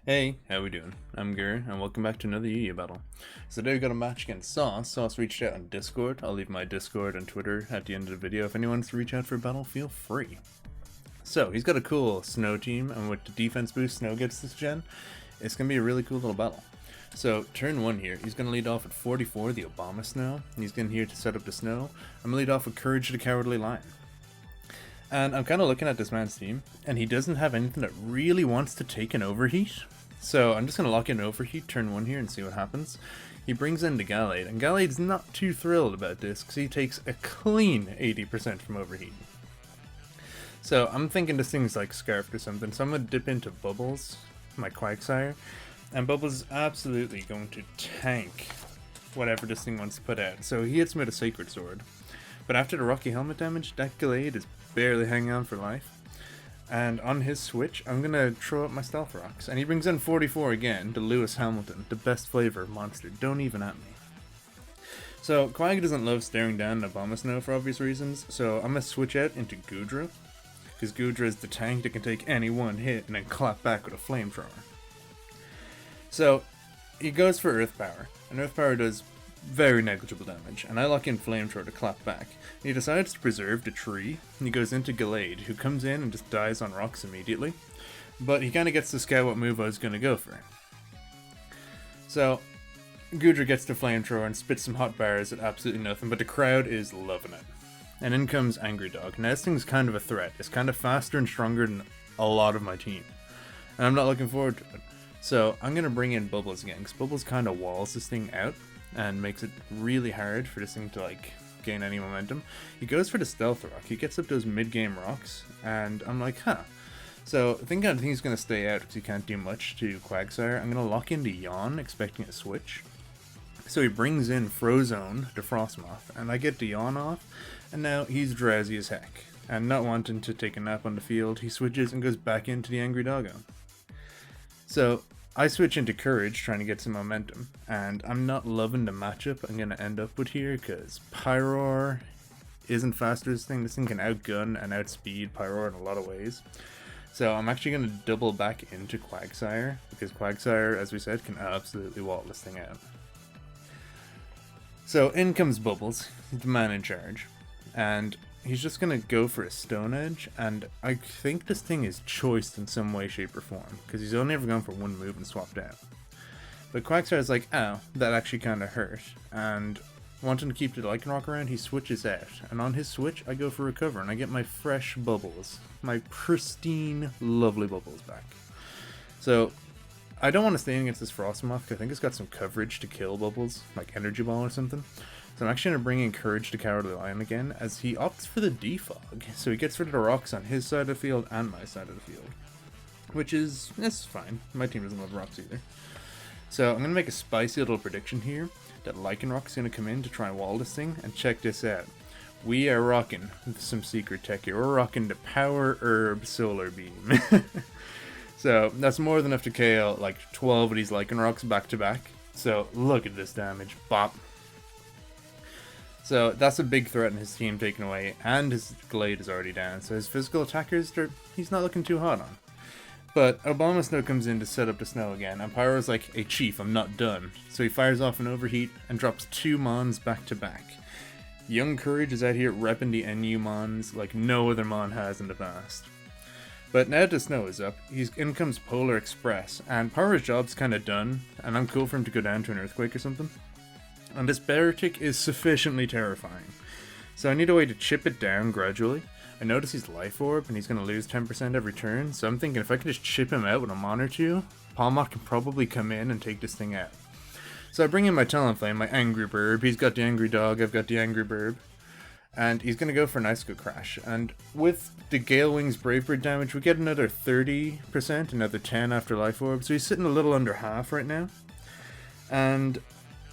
Hey, how we doing? I'm Gur, and welcome back to another Yu-Gi-Oh battle. So today we got a match against Sauce. Sauce reached out on Discord. I'll leave my Discord and Twitter at the end of the video. If anyone wants to reach out for a battle, feel free. So, he's got a cool Snow team, and with the defense boost Snow gets this gen, it's going to be a really cool little battle. So, turn 1 here, he's going to lead off at 44, the Obama Snow, and he's going here to set up the Snow. I'm going to lead off with Courage the Cowardly Lion. And I'm kind of looking at this man's team, and he doesn't have anything that really wants to take an Overheat. So I'm just going to lock in Overheat turn 1 here and see what happens. He brings in the Gallade, and Gallade's not too thrilled about this because he takes a clean 80% from Overheat. So I'm thinking this thing's like Scarfed or something, so I'm going to dip into Bubbles, my Quagsire, and Bubbles is absolutely going to tank whatever this thing wants to put out. So he hits me with a Sacred Sword. But after the Rocky Helmet damage, that Gallade is barely hanging on for life. And on his switch, I'm going to throw up my Stealth Rocks. And he brings in 44 again, the Lewis Hamilton, the best flavor monster. Don't even at me. So, Quag doesn't love staring down Abomasnow for obvious reasons, so I'm going to switch out into Goodra. Because Goodra is the tank that can take any one hit and then clap back with a Flamethrower. So, he goes for Earth Power. And Earth Power does very negligible damage, and I lock in Flamethrower to clap back. He decides to preserve the tree, and he goes into Gallade, who comes in and just dies on rocks immediately. But he kind of gets to scout what move I was going to go for. So, Goodra gets to Flamethrower and spits some hot bars at absolutely nothing, but the crowd is loving it. And in comes Angry Dog. Now this thing's kind of a threat. It's kind of faster and stronger than a lot of my team. And I'm not looking forward to it. So, I'm going to bring in Bubbles again, because Bubbles kind of walls this thing out and makes it really hard for this thing to like gain any momentum. He goes for the Stealth Rock. He gets up those mid-game rocks, and I'm like, huh. So I think he's going to stay out because he can't do much to Quagsire. I'm going to lock into Yawn, expecting a switch. So he brings in Frozone, the Frostmoth, and I get the Yawn off, and now he's drowsy as heck. And not wanting to take a nap on the field, he switches and goes back into the Angry Doggo. So I switch into Courage, trying to get some momentum, and I'm not loving the matchup I'm going to end up with here, because PRYROAR isn't faster as this thing. This thing can outgun and outspeed PRYROAR in a lot of ways. So I'm actually going to double back into Quagsire, because Quagsire, as we said, can absolutely wall this thing out. So in comes Bubbles, the man in charge, and he's just going to go for a Stone Edge, and I think this thing is choiced in some way, shape, or form, because he's only ever gone for one move and swapped out. But Quagsire's like, oh, that actually kind of hurt, and wanting to keep the Lycanroc around, he switches out, and on his switch, I go for Recover, and I get my fresh Bubbles, my pristine, lovely Bubbles back. So, I don't want to stay against this Frostmoth, because I think it's got some coverage to kill Bubbles, like Energy Ball or something. So I'm actually going to bring in Courage the Cowardly Lion again, as he opts for the Defog. So he gets rid of the rocks on his side of the field and my side of the field. Which is, it's fine. My team doesn't love rocks either. So I'm going to make a spicy little prediction here, that Lycanroc's going to come in to try and wall this thing, and check this out. We are rocking some secret tech here. We're rocking the Power Herb Solar Beam. So that's more than enough to KO like 12 of these Lycanrocs back to back. So look at this damage. Bop. So that's a big threat in his team taken away, and his Glade is already down, so his physical attackers, he's not looking too hot on. But Abomasnow comes in to set up the Snow again, and Pyro's like, hey chief, I'm not done. So he fires off an Overheat and drops 2 Mons back to back. Young Courage is out here repping the NU Mons like no other Mon has in the past. But now that the Snow is up, in comes Polar Express, and Pyro's job's kinda done, and I'm cool for him to go down to an Earthquake or something. And this Beartic is sufficiently terrifying. So I need a way to chip it down gradually. I notice he's Life Orb, and he's going to lose 10% every turn, so I'm thinking if I can just chip him out with a Mon or 2, Pawmot can probably come in and take this thing out. So I bring in my Talonflame, my Angry Burb. He's got the Angry Dog, I've got the Angry Burb. And he's going to go for an Icicle Crash. And with the Gale Wings Brave Bird damage, we get another 30%, another 10 after Life Orb, so he's sitting a little under half right now. And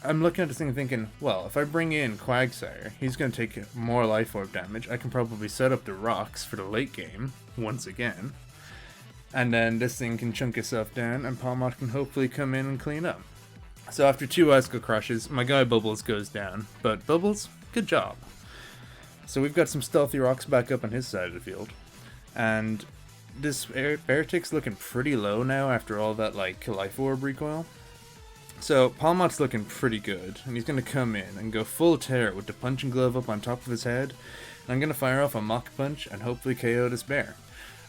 I'm looking at this thing and thinking, well, if I bring in Quagsire, he's going to take more Life Orb damage. I can probably set up the rocks for the late game, once again. And then this thing can chunk itself down, and Pawmot can hopefully come in and clean up. So after 2 Icicle Crushes, my guy Bubbles goes down. But Bubbles, good job. So we've got some Stealthy Rocks back up on his side of the field. And this bear tick's looking pretty low now after all that like life orb recoil. So Pawmot's looking pretty good, and he's going to come in and go full tear with the punching glove up on top of his head. And I'm going to fire off a Mach Punch and hopefully KO this bear.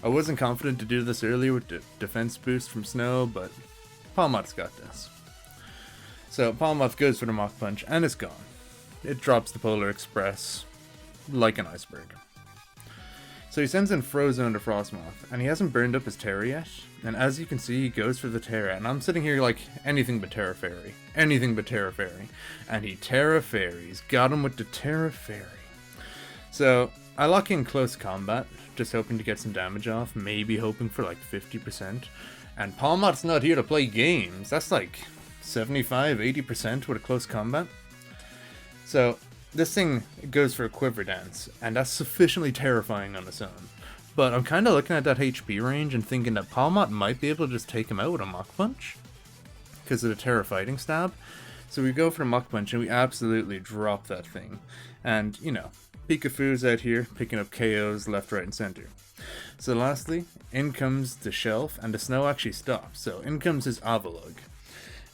I wasn't confident to do this earlier with the defense boost from Snow, but Pawmot's got this. So Pawmot goes for the Mach Punch and it's gone. It drops the Polar Express like an iceberg. So he sends in Frozone to Frostmoth, and he hasn't burned up his Terra yet. And as you can see, he goes for the Terra, and I'm sitting here like, anything but Terra Fairy. Anything but Terra Fairy. And he Terra Fairies. Got him with the Terra Fairy. So, I lock in close combat, just hoping to get some damage off, maybe hoping for like 50%. And Pawmot's not here to play games. That's like 75-80% with a close combat. So, this thing goes for a Quiver Dance, and that's sufficiently terrifying on its own. But I'm kind of looking at that HP range and thinking that Pawmot might be able to just take him out with a Mach Punch because of the Terra Fighting Stab. So we go for a Mach Punch and we absolutely drop that thing. And, you know, Pikafu's out here picking up KOs left, right, and center. So lastly, in comes the Shelf, and the Snow actually stops. So in comes his Avalugg.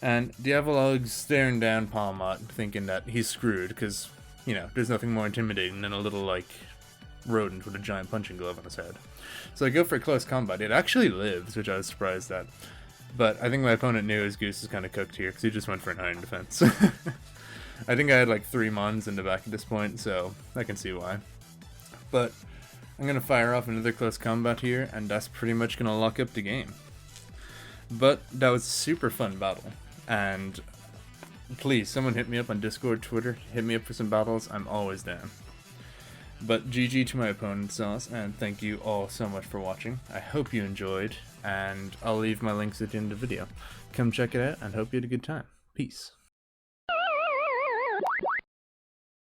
And the Avalug's staring down Pawmot, thinking that he's screwed because, you know, there's nothing more intimidating than a little, like, rodent with a giant punching glove on his head. So I go for a close combat. It actually lives, which I was surprised at. But I think my opponent knew his goose is kind of cooked here, because he just went for an iron defense. I think I had like 3 mons in the back at this point, so I can see why. But I'm going to fire off another close combat here, and that's pretty much going to lock up the game. But that was a super fun battle, and please, someone hit me up on Discord, Twitter, hit me up for some battles. I'm always down. But GG to my opponent, Sauce, and thank you all so much for watching. I hope you enjoyed, and I'll leave my links at the end of the video. Come check it out, and hope you had a good time. Peace.